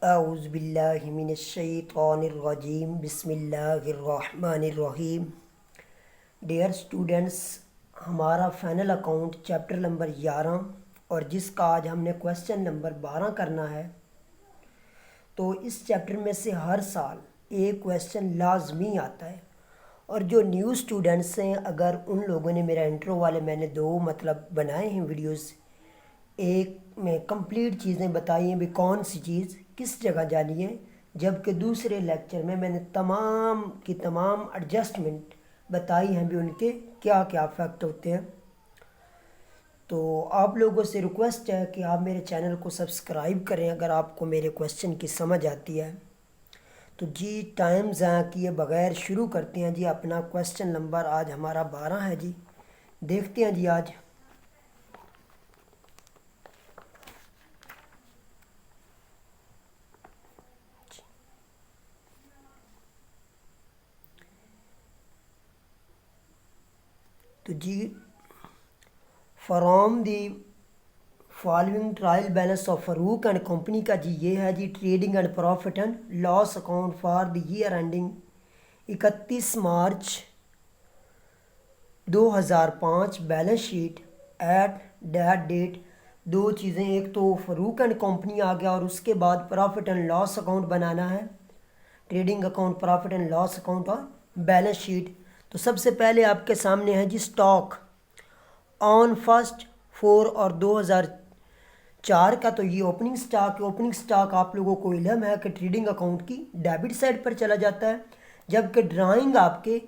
औज़ुबिल्लाहिमिनश्शैतानिर्रजीम बिस्मिल्लाहिर्रहमानिर्रहीम। Dear students, हमारा final account chapter number 11 और जिसका आज हमने क्वेश्चन नंबर 12 करना है। तो इस चैप्टर में से हर साल एक क्वेश्चन लाजमी आता है और जो न्यू स्टूडेंट्स हैं, अगर उन लोगों ने मेरा इंट्रो वाले मैंने दो बनाए हैं वीडियोस, एक में कंप्लीट चीज़ें बताई हैं भी कौन सी चीज़ किस जगह जानी है, जबकि दूसरे लेक्चर में मैंने तमाम की तमाम एडजस्टमेंट बताई हैं भी उनके क्या क्या फैक्ट होते हैं। तो आप लोगों से रिक्वेस्ट है कि आप मेरे चैनल को सब्सक्राइब करें अगर आपको मेरे क्वेश्चन की समझ आती है। तो जी टाइम ज़ाया किए बगैर शुरू करते हैं जी अपना क्वेश्चन नंबर। आज हमारा 12 है जी, देखते हैं जी आज। तो जी from the following trial balance of Farooq and company का जी ये है जी trading and profit and loss account for the year ending 31 March 2005। Balance sheet at that date. दो चीज़ें, एक तो फरूक एंड कंपनी आ गया और उसके बाद प्रॉफिट एंड लॉस अकाउंट बनाना है, trading account, profit and loss account और बैलेंस शीट। तो सबसे पहले आपके सामने है जी स्टॉक ऑन 1 और 2004 का। तो ये ओपनिंग स्टॉक है। ओपनिंग स्टॉक आप लोगों को इल्म है कि ट्रेडिंग अकाउंट की डेबिट साइड पर चला जाता है, जबकि ड्राइंग आपके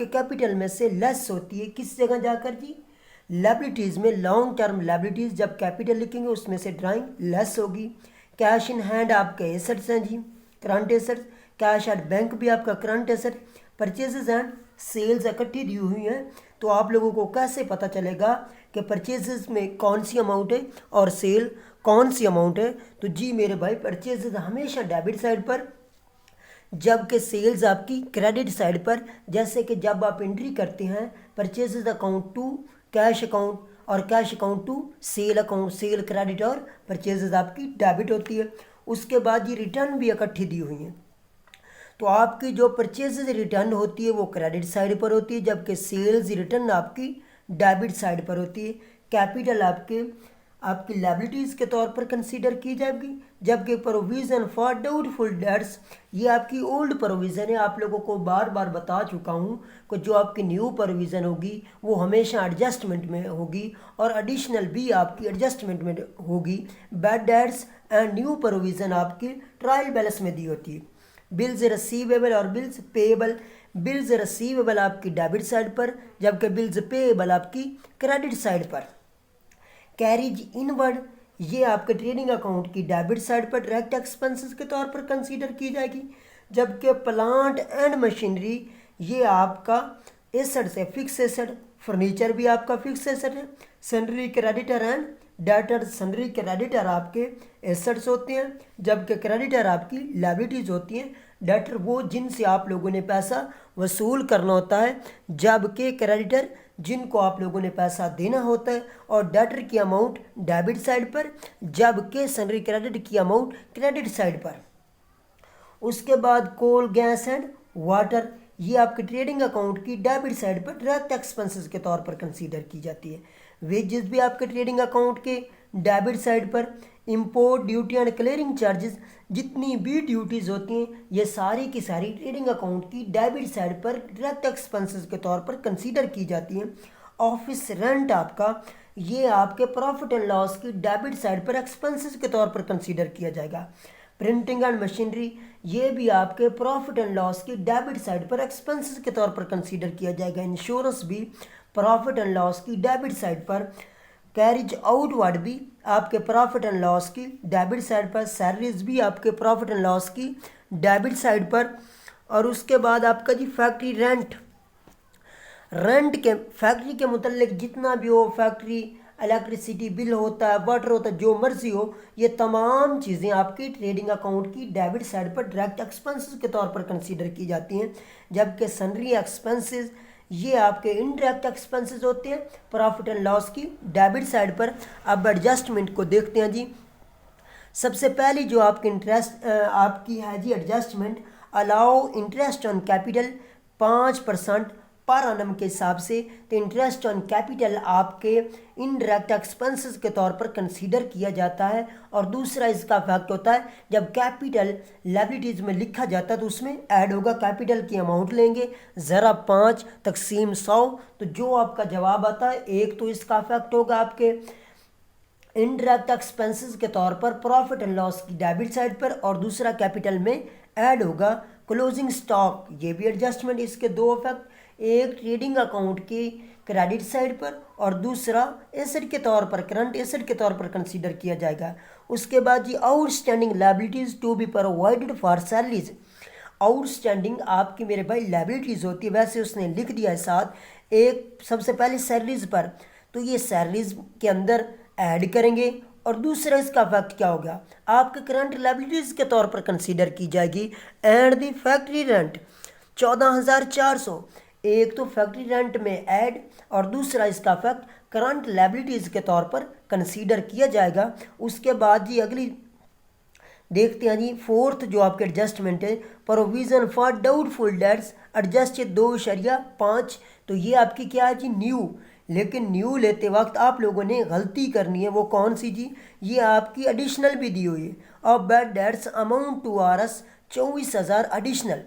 कैपिटल में से लेस होती है। किस जगह जाकर जी? लायबिलिटीज़ में, लॉन्ग टर्म लायबिलिटीज़ जब कैपिटल लिखेंगे उसमें से ड्राइंग लेस होगी। कैश इन हैंड आपके एसेट्स हैं जी, current assets. Cash at bank भी आपका current asset. Purchases and sales इकट्ठी दी हुई हैं। तो आप लोगों को कैसे पता चलेगा कि परचेजेस में कौन सी अमाउंट है और सेल कौन सी अमाउंट है? तो जी मेरे भाई, परचेजेस हमेशा डेबिट साइड पर, जबकि सेल्स आपकी क्रेडिट साइड पर। जैसे कि जब आप एंट्री करते हैं purchases account to cash account और cash account to sale account, sale credit और परचेजेस आपकी डेबिट होती है। उसके बाद ये रिटर्न भी इकट्ठी दी हुई हैं। तो आपकी जो परचेजेज रिटर्न होती है वो क्रेडिट साइड पर होती है, जबकि सेल्स रिटर्न आपकी डेबिट साइड पर होती है। कैपिटल आपकी लायबिलिटीज़ के तौर पर कंसीडर की जाएगी, जबकि प्रोविज़न फॉर डाउटफुल डेट्स ये आपकी ओल्ड प्रोविज़न है। आप लोगों को बार बार बता चुका हूँ कि जो आपकी न्यू प्रोविज़न होगी वो हमेशा एडजस्टमेंट में होगी और एडिशनल भी आपकी एडजस्टमेंट में होगी। Bad debts and new provision आपकी ट्रायल बैलेंस में दी होती है। बिल्स रिसीवेबल और बिल्स पेएबल। बिल्स रिसीवेबल आपकी डेबिट साइड पर, जबकि बिल्स पेएबल आपकी क्रेडिट साइड पर। कैरीज इनवर्ड ये आपके ट्रेडिंग अकाउंट की डेबिट साइड पर डायरेक्ट एक्सपेंसेस के तौर पर कंसीडर की जाएगी, जबकि प्लांट एंड मशीनरी ये आपका एसेट्स है, फिक्स एसेट। फर्नीचर भी आपका फिक्स एसेट है। Sundry creditor and debtor, sundry creditor आपके एसेट्स होते हैं, जबकि क्रेडिटर आपकी लायबिलिटीज़ होती हैं। डेटर वो जिनसे आप लोगों ने पैसा वसूल करना होता है, जबकि क्रेडिटर जिनको आप लोगों ने पैसा देना होता है। और डेटर की अमाउंट डेबिट साइड पर, जबकि सन्ड्री क्रेडिट की अमाउंट क्रेडिट साइड पर। उसके बाद कोल, गैस एंड वाटर ये आपके ट्रेडिंग अकाउंट की डेबिट साइड पर डायरेक्ट एक्सपेंसेस के तौर पर कंसीडर की जाती है। वेजेस भी आपके ट्रेडिंग अकाउंट के डेबिट साइड पर। Import duty and clearing charges जितनी भी ड्यूटीज़ होती हैं ये सारी की सारी ट्रेडिंग अकाउंट की डेबिट साइड पर डायरेक्ट एक्सपेंसेस के तौर पर कंसीडर की जाती हैं। ऑफिस रेंट आपका ये आपके प्रॉफिट एंड लॉस की डेबिट साइड पर एक्सपेंसेस के तौर पर कंसीडर किया जाएगा। प्रिंटिंग एंड मशीनरी ये भी आपके प्रॉफिट एंड लॉस की डेबिट साइड पर एक्सपेंसेस के तौर पर कंसीडर किया जाएगा। इंश्योरेंस भी प्रॉफिट एंड लॉस की डेबिट साइड पर। कैरिज आउटवर्ड भी आपके प्रॉफिट एंड लॉस की डेबिट साइड पर। सैलरीज भी आपके प्रॉफिट एंड लॉस की डेबिट साइड पर। और उसके बाद आपका जी फैक्ट्री रेंट, फैक्ट्री के मुतल्लिक जितना भी हो, फैक्ट्री इलेक्ट्रिसिटी बिल होता है, वाटर होता है, जो मर्जी हो, ये तमाम चीज़ें आपकी ट्रेडिंग अकाउंट की डेबिट साइड पर डायरेक्ट एक्सपेंसेस के तौर पर कंसीडर की जाती हैं, जबकि सन्ड्री एक्सपेंसेस ये आपके इनडायरेक्ट एक्सपेंसेस होते हैं प्रॉफिट एंड लॉस की डेबिट साइड पर। अब एडजस्टमेंट को देखते हैं जी। सबसे पहली जो आपकी इंटरेस्ट आपकी है जी adjustment, allow interest on capital 5% पर एनम के हिसाब से। तो इंटरेस्ट ऑन कैपिटल आपके इनडायरेक्ट एक्सपेंसेस के तौर पर कंसीडर किया जाता है। और दूसरा इसका फैक्ट होता है जब कैपिटल लायबिलिटीज में लिखा जाता है तो उसमें ऐड होगा, कैपिटल की अमाउंट लेंगे ज़रा 5 तकसीम 100, तो जो आपका जवाब आता है एक तो इसका फैक्ट होगा आपके इनडायरेक्ट एक्सपेंसेस के तौर पर प्रॉफिट एंड लॉस की डेबिट साइड पर, और दूसरा कैपिटल में ऐड होगा क्लोजिंग स्टॉक, ये भी एडजस्टमेंट। इसके दो इफेक्ट, एक ट्रेडिंग अकाउंट की क्रेडिट साइड पर और दूसरा एसेट के तौर पर, करंट एसेट के तौर पर कंसीडर किया जाएगा। उसके बाद जी outstanding liabilities to be provided for salaries. Outstanding आपकी मेरे भाई लायबिलिटीज होती है, वैसे उसने लिख दिया है साथ। एक सबसे पहले सैलरीज पर, तो ये सैलरीज के अंदर ऐड करेंगे। और दूसरा इसका फैक्ट क्या हो गया, आपके करंट लायबिलिटीज के तौर पर कंसीडर की जाएगी। एंड द फैक्ट्री रेंट 14,400, एक तो फैक्ट्री रेंट में ऐड और दूसरा इसका फैक्ट करंट लायबिलिटीज के तौर पर कंसीडर किया जाएगा। उसके बाद जी अगली देखते हैं जी, फोर्थ जो आपके एडजस्टमेंट है, provision for doubtful debts adjusted 2.5। तो ये आपकी क्या है जी, न्यू। लेकिन न्यू लेते वक्त आप लोगों ने गलती करनी है, वो कौन सी जी, ये आपकी एडिशनल भी दी हुई है। और bad debts amount to Rs 24,000 additional.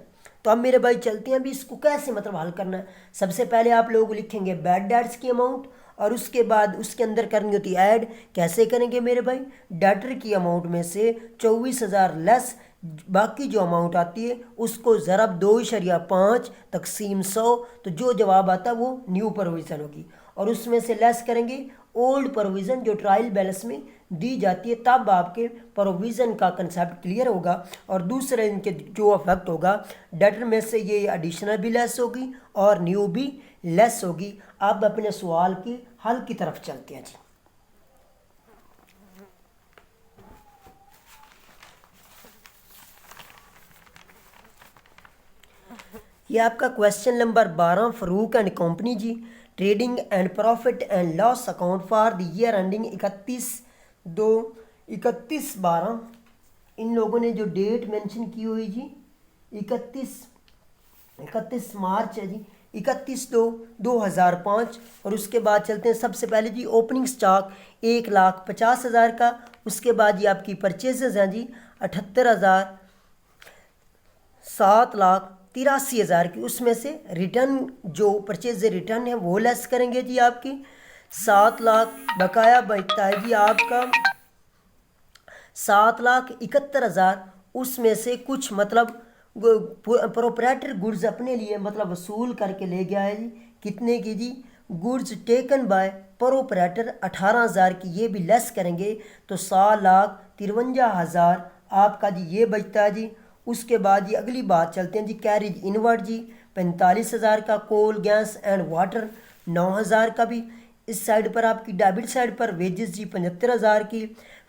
तो अब मेरे भाई चलते हैं अभी इसको कैसे मतलब हल करना है। सबसे पहले आप लोग लिखेंगे बैड डेट्स की अमाउंट और उसके बाद उसके अंदर करनी होती है ऐड। कैसे करेंगे मेरे भाई, डेटर की अमाउंट में से 24,000 लेस बाकी जो अमाउंट आती है उसको ज़रब 2.5 तकसीम 100, तो जो जवाब आता है वो न्यू प्रोविज़न होगी। और उसमें से लेस करेंगे ओल्ड प्रोविज़न जो ट्रायल बैलेंस में दी जाती है, तब आपके प्रोविज़न का कंसेप्ट क्लियर होगा। और दूसरे इनके जो अफेक्ट होगा, डेटर में से ये एडिशनल भी लेस होगी और न्यू भी लेस होगी। अब अपने सवाल की हल की तरफ चलते हैं जी। ये आपका question number 12, Farooq and company ji, trading and profit and loss account for the year ending 31/12। इन लोगों ने जो डेट मेंशन की हुई जी 31 मार्च है जी, 31/2/2005। और उसके बाद चलते हैं सबसे पहले जी ओपनिंग स्टॉक 1,50,000 का। उसके बाद ये आपकी परचेजेज हैं जी 78,000, 7,83,000 की। उसमें से रिटर्न जो परचेज रिटर्न है वो लेस करेंगे जी, आपकी 7 लाख बकाया बचता है जी आपका 7,71,000। उसमें से कुछ मतलब प्रोप्राइटर गुड्स अपने लिए मतलब वसूल करके ले गया है जी, कितने की जी, गुड्स टेकन बाय प्रोप्राइटर 18,000 की, ये भी लेस करेंगे तो 7,53,000 आपका जी ये बचता है जी। उसके बाद ये अगली बात चलते हैं जी, कैरिज इनवर्ड जी 45,000 का, कोल गैस एंड वाटर 9,000 का भी। इस साइड पर आपकी डेबिट साइड पर वेजेस जी 75,000 की,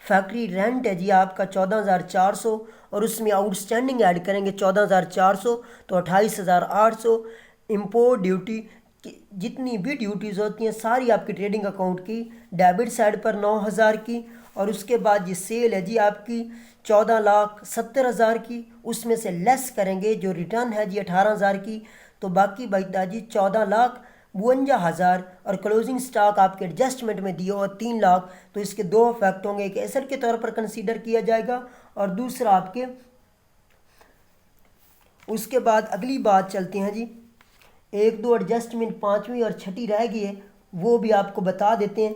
फैक्ट्री रेंट है जी आपका 14,400 और उसमें आउटस्टैंडिंग ऐड करेंगे 14,400 तो 28,800। इम्पोर्ट ड्यूटी जितनी भी ड्यूटीज़ होती हैं सारी आपकी ट्रेडिंग अकाउंट की डेबिट साइड पर 9,000 की। और उसके बाद ये सेल है जी आपकी 14,70,000 की, उसमें से लेस करेंगे जो रिटर्न है जी 18,000 की, तो बाकी बचता जी 14,52,000। और क्लोजिंग स्टॉक आपके एडजस्टमेंट में दिया हुआ 3 लाख। तो इसके दो फैक्ट होंगे, एक एसेट के तौर पर कंसीडर किया जाएगा और दूसरा आपके। उसके बाद अगली बात चलते हैं जी, एक दो एडजस्टमेंट पाँचवीं और छठी रह गई है वो भी आपको बता देते हैं,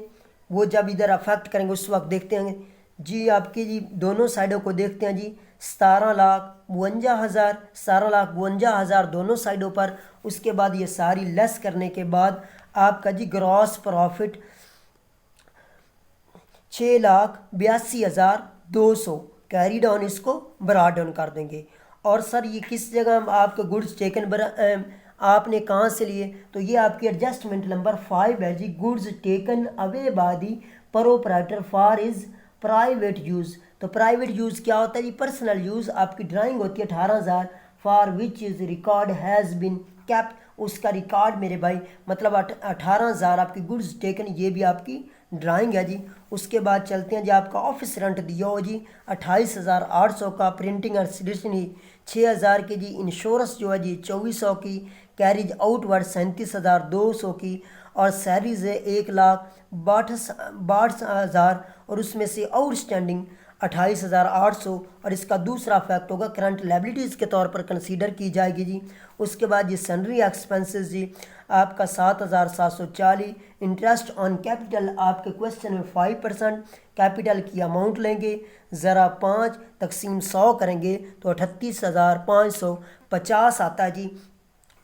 वो जब इधर अफेक्ट करेंगे उस वक्त देखते हैं जी। आपकी जी दोनों साइडों को देखते हैं जी, 17,52,000, 17,52,000 दोनों साइडों पर। उसके बाद ये सारी लेस करने के बाद आपका जी ग्रॉस प्रॉफिट 6,82,200 कैरी डाउन, इसको ब्रॉड डाउन कर देंगे। और सर ये किस जगह आपके गुड्स टेकन आपने कहाँ से लिए, तो ये आपकी एडजस्टमेंट नंबर 5 है जी, goods taken away by the proprietor for is private use. तो प्राइवेट यूज़ क्या होता है जी, पर्सनल यूज़। आपकी ड्राइंग होती है 18,000, for which is record has been kept, उसका रिकॉर्ड मेरे भाई मतलब 18,000 आपकी गुड्स टेकन, ये भी आपकी ड्राइंग है जी। उसके बाद चलते हैं जी, आपका ऑफिस रेंट दिया हो जी 28,800 का, प्रिंटिंग और स्टेशनरी 6,000 की जी, इंश्योरेंस जो है जी 2,400 की, कैरिज आउटवर्ड 37,200 की, और सैलरीज है 1,62,000 और उसमें से आउटस्टैंडिंग 28,800, और इसका दूसरा फैक्ट होगा करंट लायबिलिटीज़ के तौर पर कंसीडर की जाएगी जी। उसके बाद ये सैलरी एक्सपेंसेस जी आपका 7,740, इंटरेस्ट ऑन कैपिटल आपके क्वेश्चन में 5% कैपिटल की अमाउंट लेंगे, ज़रा 5 तकसीम 100 करेंगे तो 38,550 आता है जी।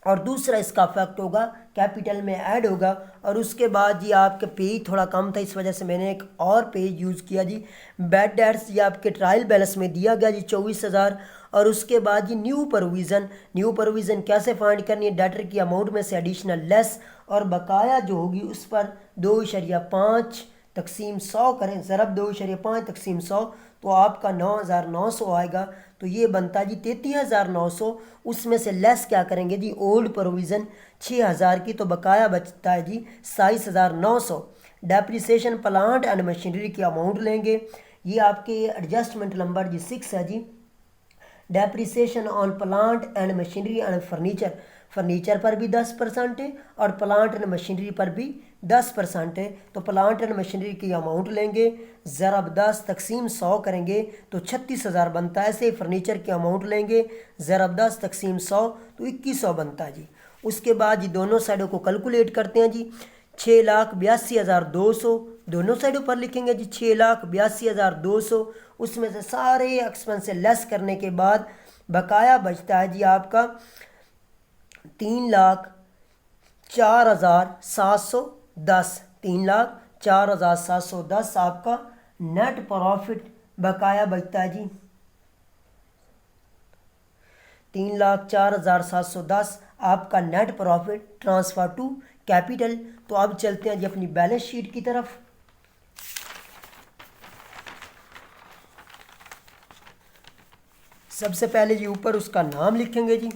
और दूसरा इसका फैक्ट होगा कैपिटल में ऐड होगा। और उसके बाद जी आपका पेज थोड़ा कम था, इस वजह से मैंने एक और पेज यूज़ किया जी। बैड डेट्स ये आपके ट्रायल बैलेंस में दिया गया जी 24,000। और उसके बाद जी न्यू प्रोविज़न कैसे फाइंड करनी है, डेटर की अमाउंट में से एडिशनल लेस, और बकाया जो होगी उस पर 2.5 तकसीम 100 करें, ज़रब 2.5 तकसीम 100 तो आपका 9,900 आएगा। तो ये बनता है जी 33,900। उसमें से लेस क्या करेंगे जी, ओल्ड प्रोविज़न 6,000 की, तो बकाया बचता है जी 27,900। डेप्रिसिएशन प्लांट एंड मशीनरी की अमाउंट लेंगे, ये आपके एडजस्टमेंट नंबर जी 6 है जी। Depreciation on plant and machinery and furniture पर भी 10% है, और प्लांट एंड मशीनरी पर भी 10% है। तो प्लांट एंड मशीनरी की अमाउंट लेंगे, ज़रब 10 तकसीम 100 करेंगे तो 36,000 बनता है। ऐसे फर्नीचर की अमाउंट लेंगे, ज़रब 10 तकसीम 100 तो 2100 बनता है जी। उसके बाद जी दोनों साइडों को कैलकुलेट करते हैं जी। 6,82,200 दोनों साइडों पर लिखेंगे जी, 6,82,200। उसमें से सारे एक्सपेंस लेस करने के बाद बकाया बचता है जी आपका 3,04,710। 3,04,710 आपका नेट प्रॉफिट बकाया बचता है जी। 3,04,710 आपका net profit transfer to capital. तो अब चलते हैं जी अपनी बैलेंस शीट की तरफ। सबसे पहले जी ऊपर उसका नाम लिखेंगे जी,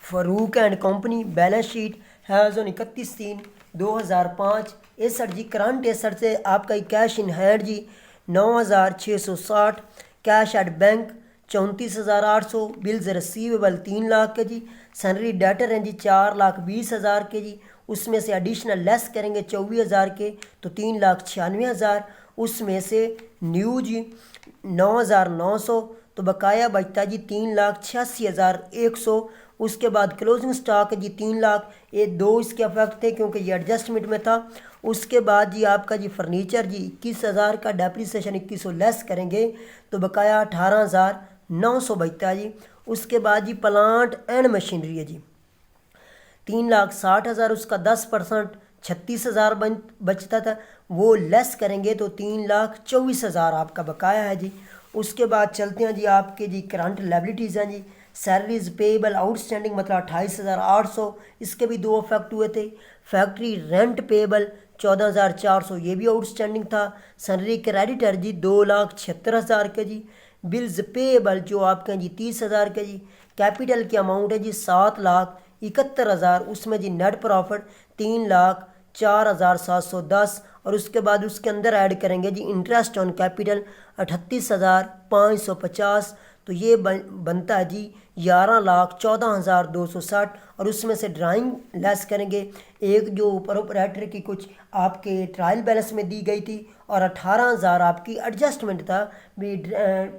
Farooq and company, balance sheet as on 31/3/2005। Assets जी करंट एसठ से आपका कैश इन हैंड जी 9,660, cash at bank 34,800, bills receivable 3 lakh के जी, सैलरी डेटर हैं जी 4,20,000 के जी। उसमें से एडिशनल लेस करेंगे 24,000 के तो 3,96,000। उसमें से न्यू जी 9,900 तो बकाया बचता जी 3,86,100। उसके बाद क्लोजिंग स्टॉक है जी 3 लाख, ये दो इसके अफेक्ट थे क्योंकि ये एडजस्टमेंट में था। उसके बाद जी आपका जी फर्नीचर जी 21,000 का, डेप्रिसिएशन 2100 लेस करेंगे तो बकाया 18,900 बचता है जी। उसके बाद जी प्लांट एंड मशीनरी है जी 3,60,000, उसका 10% 36,000 बचता था, वो लेस करेंगे तो 3,24,000 आपका बकाया है जी। उसके बाद चलते हैं जी आपके जी करंट लायबिलिटीज़ हैं जी। सैलरीज पेएबल आउटस्टैंडिंग मतलब 28,800, इसके भी दो इफेक्ट हुए थे। फैक्ट्री रेंट पेएबल 14,400, ये भी आउटस्टैंडिंग था। सैलरी क्रेडिटर जी 2,76,000 के जी। बिल्स पेएबल जो आपके हैं जी 30,000 के जी। कैपिटल की अमाउंट है जी 7,71,000, उसमें जी नेट प्रॉफिट 3,04,710, और उसके बाद उसके अंदर ऐड करेंगे जी इंटरेस्ट ऑन कैपिटल 38,550, तो ये बनता है जी 11,14,260। और उसमें से ड्राइंग लेस करेंगे, एक जो ऊपर ऑपरेटर की कुछ आपके ट्रायल बैलेंस में दी गई थी, और 18,000 आपकी एडजस्टमेंट था भी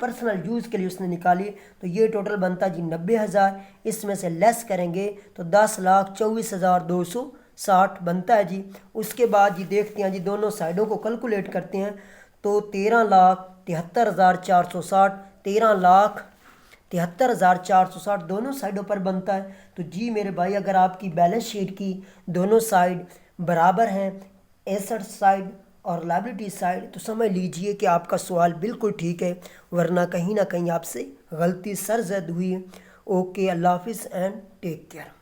पर्सनल यूज़ के लिए उसने निकाली, तो ये टोटल बनता जी 90,000। इसमें से लेस करेंगे तो 10,24,260 बनता है जी। उसके बाद जी देखते हैं जी दोनों साइडों को कैलकुलेट करते हैं तो 13,73,460, 13,73,460 दोनों साइडों पर बनता है। तो जी मेरे भाई अगर आपकी बैलेंस शीट की दोनों साइड बराबर हैं, एसेट साइड और लायबिलिटी साइड, तो समझ लीजिए कि आपका सवाल बिल्कुल ठीक है, वरना कहीं ना कहीं आपसे गलती सरजद हुई है। ओके, अल्लाह हाफिज़ एंड टेक केयर।